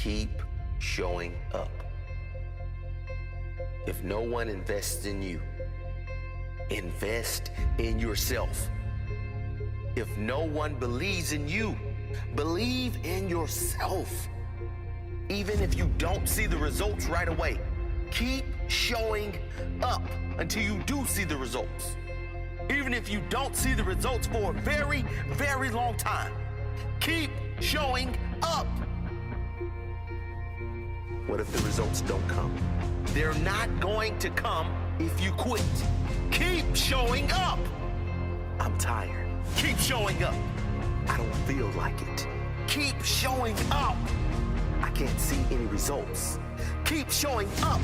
Keep showing up. If no one invests in you, invest in yourself. If no one believes in you, believe in yourself. Even if you don't see the results right away, keep showing up until you do see the results. Even if you don't see the results for a very, very long time, keep showing up. What if the results don't come? They're not going to come if you quit. Keep showing up. I'm tired. Keep showing up. I don't feel like it. Keep showing up. I can't see any results. Keep showing up.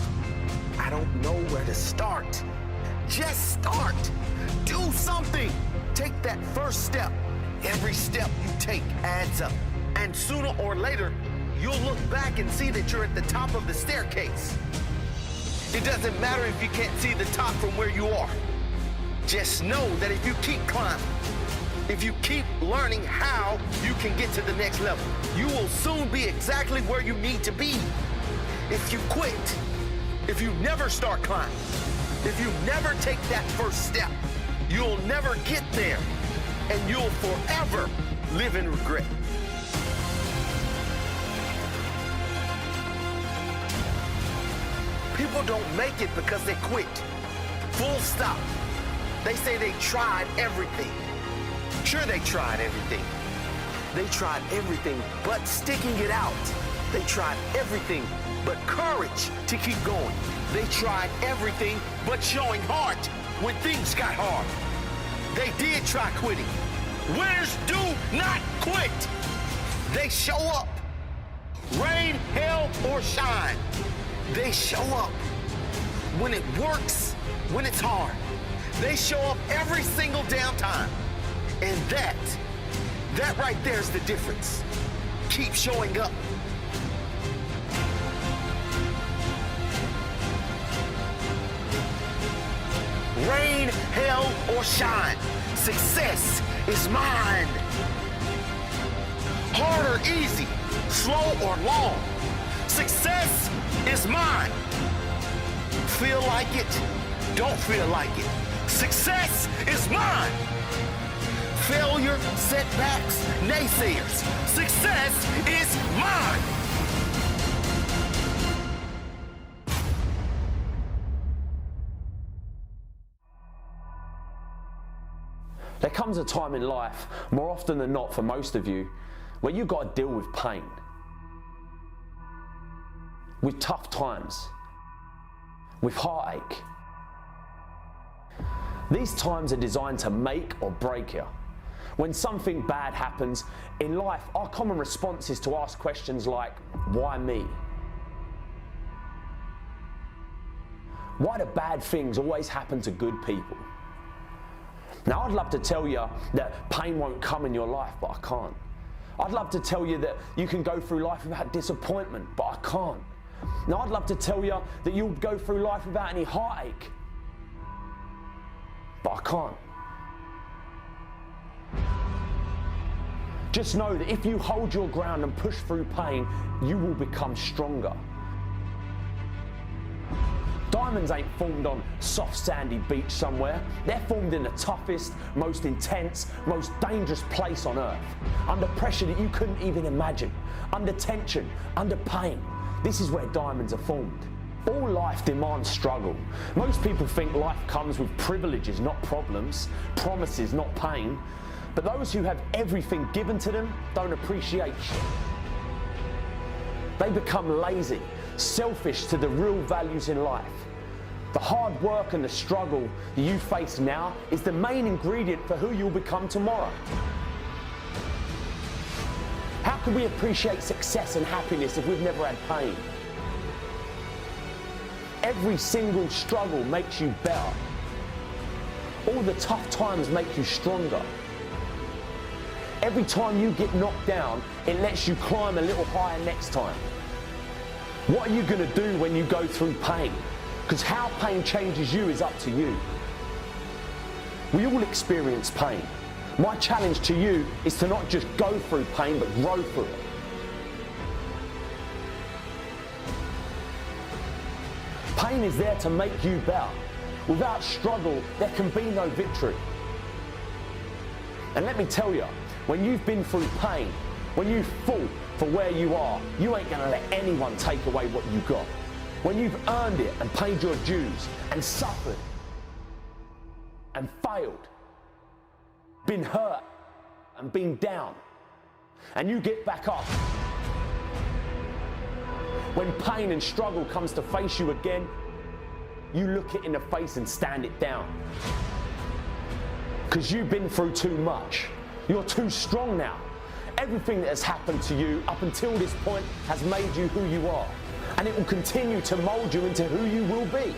I don't know where to start. Just start. Do something. Take that first step. Every step you take adds up. And sooner or later, you'll look back and see that you're at the top of the staircase. It doesn't matter if you can't see the top from where you are. Just know that if you keep climbing, if you keep learning how you can get to the next level, you will soon be exactly where you need to be. If you quit, if you never start climbing, if you never take that first step, you'll never get there, and you'll forever live in regret. People don't make it because they quit. Full stop. They say they tried everything. Sure, they tried everything. They tried everything but sticking it out. They tried everything but courage to keep going. They tried everything but showing heart when things got hard. They did try quitting. Winners do not quit. They show up. Rain, hail, or shine. They show up. When it works, when it's hard. They show up every single damn time. And that right there is the difference. Keep showing up. Rain, hail, or shine, success is mine. Hard or easy, slow or long, success is mine. Feel like it, don't feel like it. Success is mine. Failure, setbacks, naysayers, success is mine. There comes a time in life, more often than not for most of you, where you've got to deal with pain, with tough times, with heartache. These times are designed to make or break you. When something bad happens in life, our common response is to ask questions like, why me? Why do bad things always happen to good people? Now, I'd love to tell you that pain won't come in your life, but I can't. I'd love to tell you that you can go through life without disappointment, but I can't. Now, I'd love to tell you that you'll go through life without any heartache, but I can't. Just know that if you hold your ground and push through pain, you will become stronger. Diamonds ain't formed on soft sandy beach somewhere. They're formed in the toughest, most intense, most dangerous place on earth. Under pressure that you couldn't even imagine. Under tension, under pain. This is where diamonds are formed. All life demands struggle. Most people think life comes with privileges, not problems, promises, not pain. But those who have everything given to them don't appreciate shit. They become lazy, selfish to the real values in life. The hard work and the struggle that you face now is the main ingredient for who you'll become tomorrow. How can we appreciate success and happiness if we've never had pain? Every single struggle makes you better. All the tough times make you stronger. Every time you get knocked down, it lets you climb a little higher next time. What are you going to do when you go through pain? Because how pain changes you is up to you. We all experience pain. My challenge to you is to not just go through pain, but grow through it. Pain is there to make you better. Without struggle, there can be no victory. And let me tell you, when you've been through pain, when you've fought for where you are, you ain't gonna let anyone take away what you got. When you've earned it and paid your dues and suffered and failed, been hurt and been down, and you get back up. When pain and struggle comes to face you again, you look it in the face and stand it down. Because you've been through too much. You're too strong now. Everything that has happened to you up until this point has made you who you are. And it will continue to mold you into who you will be.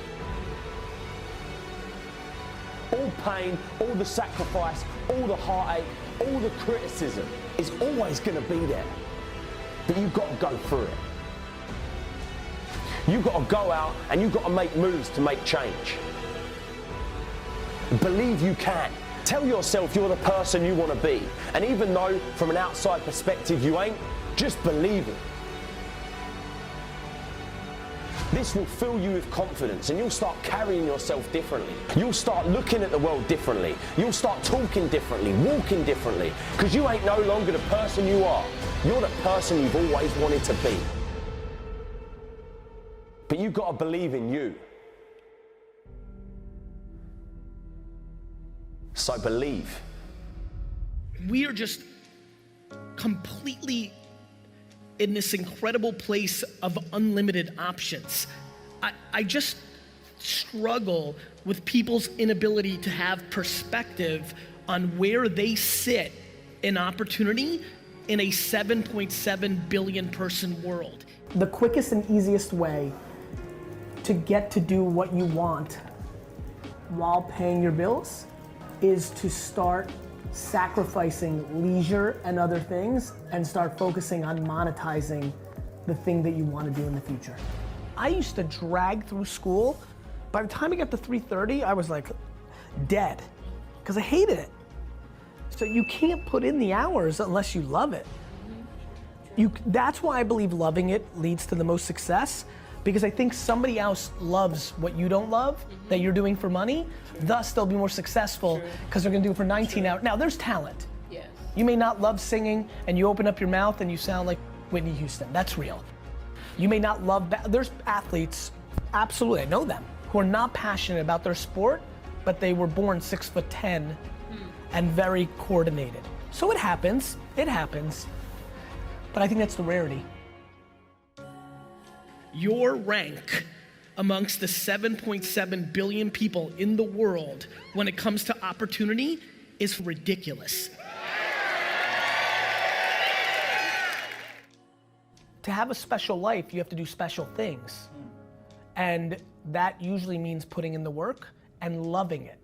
All pain, all the sacrifice, all the heartache, all the criticism is always going to be there. But you've got to go through it. You've got to go out and you've got to make moves to make change. Believe you can. Tell yourself you're the person you want to be. And even though from an outside perspective you ain't, just believe it. This will fill you with confidence and you'll start carrying yourself differently. You'll start looking at the world differently. You'll start talking differently, walking differently, because you ain't no longer the person you are. You're the person you've always wanted to be. But you've got to believe in you. So believe. We are just completely in this incredible place of unlimited options. I just struggle with people's inability to have perspective on where they sit in opportunity in a 7.7 billion person world. The quickest and easiest way to get to do what you want while paying your bills is to start sacrificing leisure and other things and start focusing on monetizing the thing that you want to do in the future. I used to drag through school. By the time I got to 3:30, I was like dead because I hated it. So you can't put in the hours unless you love it. That's why I believe loving it leads to the most success, because I think somebody else loves what you don't love, that you're doing for money, thus they'll be more successful because they're gonna do it for 19 hours. Now there's talent. Yes. You may not love singing and you open up your mouth and you sound like Whitney Houston, that's real. You may not love, there's athletes, absolutely, I know them, who are not passionate about their sport, but they were born 6'10" and very coordinated. So it happens, but I think that's the rarity. Your rank amongst the 7.7 billion people in the world when it comes to opportunity is ridiculous. To have a special life, you have to do special things. And that usually means putting in the work and loving it.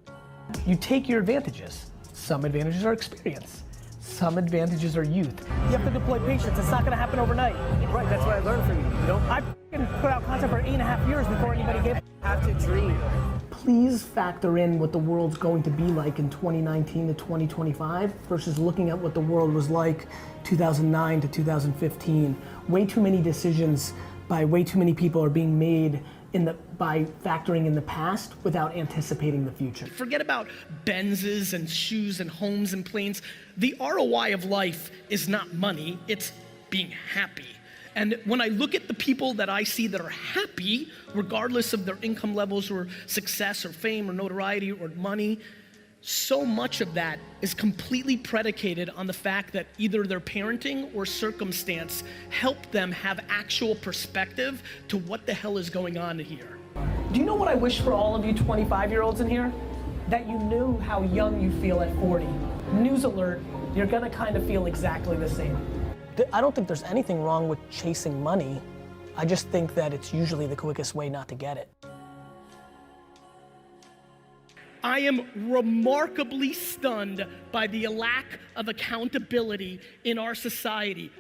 You take your advantages. Some advantages are experience. Some advantages are youth. You have to deploy patience. It's not gonna happen overnight. Right, that's what I learned from you. I put out content for 8.5 years before anybody gave a Have to dream. Please factor in what the world's going to be like in 2019 to 2025 versus looking at what the world was like 2009 to 2015. Way too many decisions by way too many people are being made by factoring in the past without anticipating the future. Forget about Benzes and shoes and homes and planes. The ROI of life is not money, it's being happy. And when I look at the people that I see that are happy, regardless of their income levels or success or fame or notoriety or money, so much of that is completely predicated on the fact that either their parenting or circumstance helped them have actual perspective to what the hell is going on here. Do you know what I wish for all of you 25-year-olds in here? That you knew how young you feel at 40. News alert, you're gonna kind of feel exactly the same. I don't think there's anything wrong with chasing money. I just think that it's usually the quickest way not to get it. I am remarkably stunned by the lack of accountability in our society.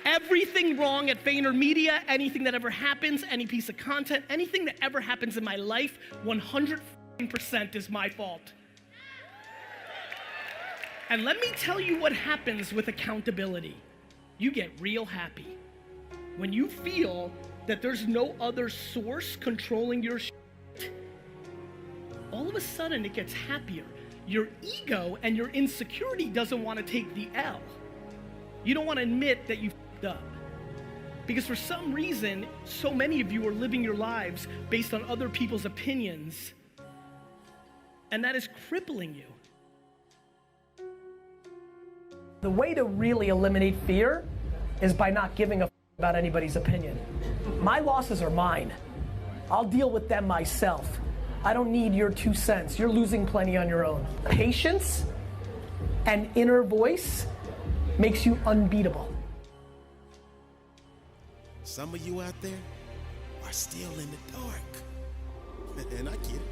Everything wrong at VaynerMedia, anything that ever happens, any piece of content, anything that ever happens in my life, 100% is my fault. And let me tell you what happens with accountability. You get real happy. When you feel that there's no other source controlling your shit, all of a sudden it gets happier. Your ego and your insecurity doesn't want to take the L. You don't want to admit that you f***ed up. Because for some reason, so many of you are living your lives based on other people's opinions, and that is crippling you. The way to really eliminate fear is by not giving a f about anybody's opinion. My losses are mine. I'll deal with them myself. I don't need your 2 cents. You're losing plenty on your own. Patience and inner voice makes you unbeatable. Some of you out there are still in the dark. And I get it.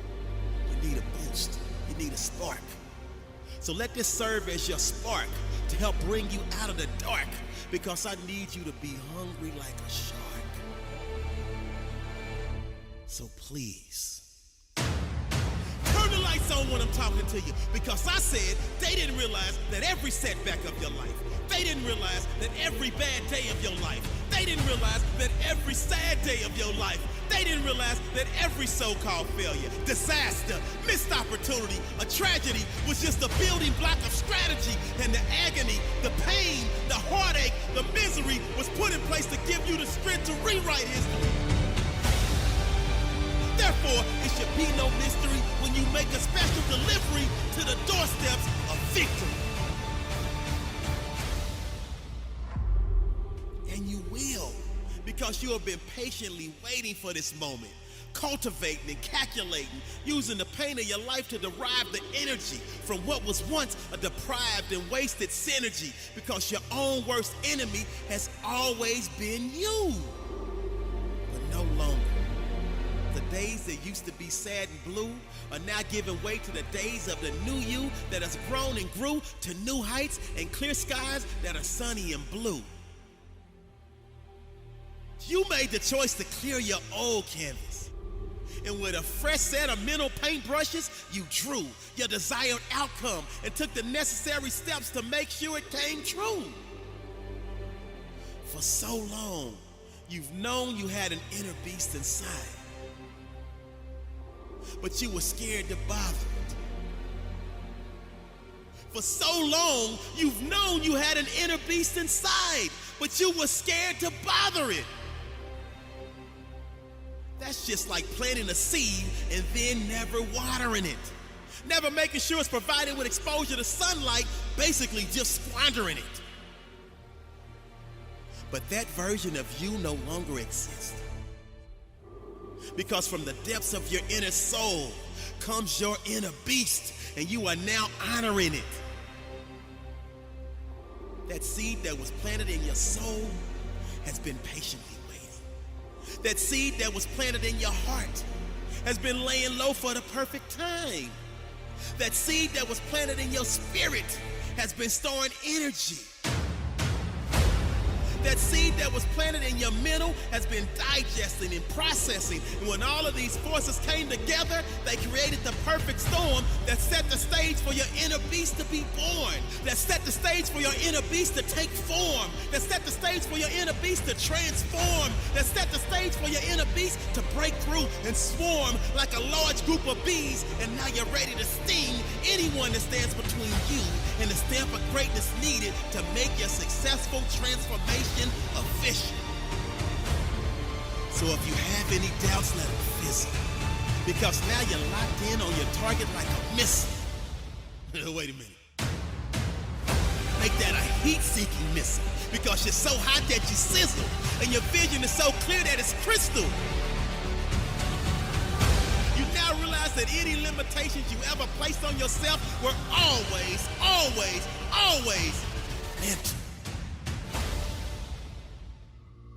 You need a boost. You need a spark. So let this serve as your spark to help bring you out of the dark, because I need you to be hungry like a shark. So please, turn the lights on when I'm talking to you, because I said they didn't realize that every setback of your life, they didn't realize that every bad day of your life, they didn't realize that every sad day of your life, they didn't realize that every so-called failure, disaster, missed opportunity, a tragedy was just a building block of strategy, and the agony, the pain, the heartache, the misery was put in place to give you the strength to rewrite history. Therefore, it should be no mystery when you make a special delivery to the doorsteps of victory. And you will, because you have been patiently waiting for this moment, cultivating and calculating, using the pain of your life to derive the energy from what was once a deprived and wasted synergy, because your own worst enemy has always been you, but no longer. The days that used to be sad and blue are now giving way to the days of the new you that has grown and grew to new heights and clear skies that are sunny and blue. You made the choice to clear your old canvas, and with a fresh set of mental paintbrushes, you drew your desired outcome and took the necessary steps to make sure it came true. For so long, you've known you had an inner beast inside, but you were scared to bother it. For so long, you've known you had an inner beast inside, but you were scared to bother it. That's just like planting a seed and then never watering it. Never making sure it's provided with exposure to sunlight, basically just squandering it. But that version of you no longer exists. Because from the depths of your inner soul comes your inner beast, and you are now honoring it. That seed that was planted in your soul has been patiently waiting. That seed that was planted in your heart has been laying low for the perfect time. That seed that was planted in your spirit has been storing energy. That seed that was planted in your mental has been digesting and processing. And when all of these forces came together, they created the perfect storm that set the stage for your inner beast to be born. That set the stage for your inner beast to take form. That set the stage for your inner beast to transform. That set the stage for your inner beast to break through and swarm like a large group of bees. And now you're ready to sting anyone that stands between you and the stamp of greatness needed to make your successful transformation efficient. So if you have any doubts, let them fizzle. Because now you're locked in on your target like a missile. Wait a minute. Make that a heat-seeking missile, because you're so hot that you sizzle, and your vision is so clear that it's crystal. You now realize that any limitations you ever placed on yourself were always, always, always meant to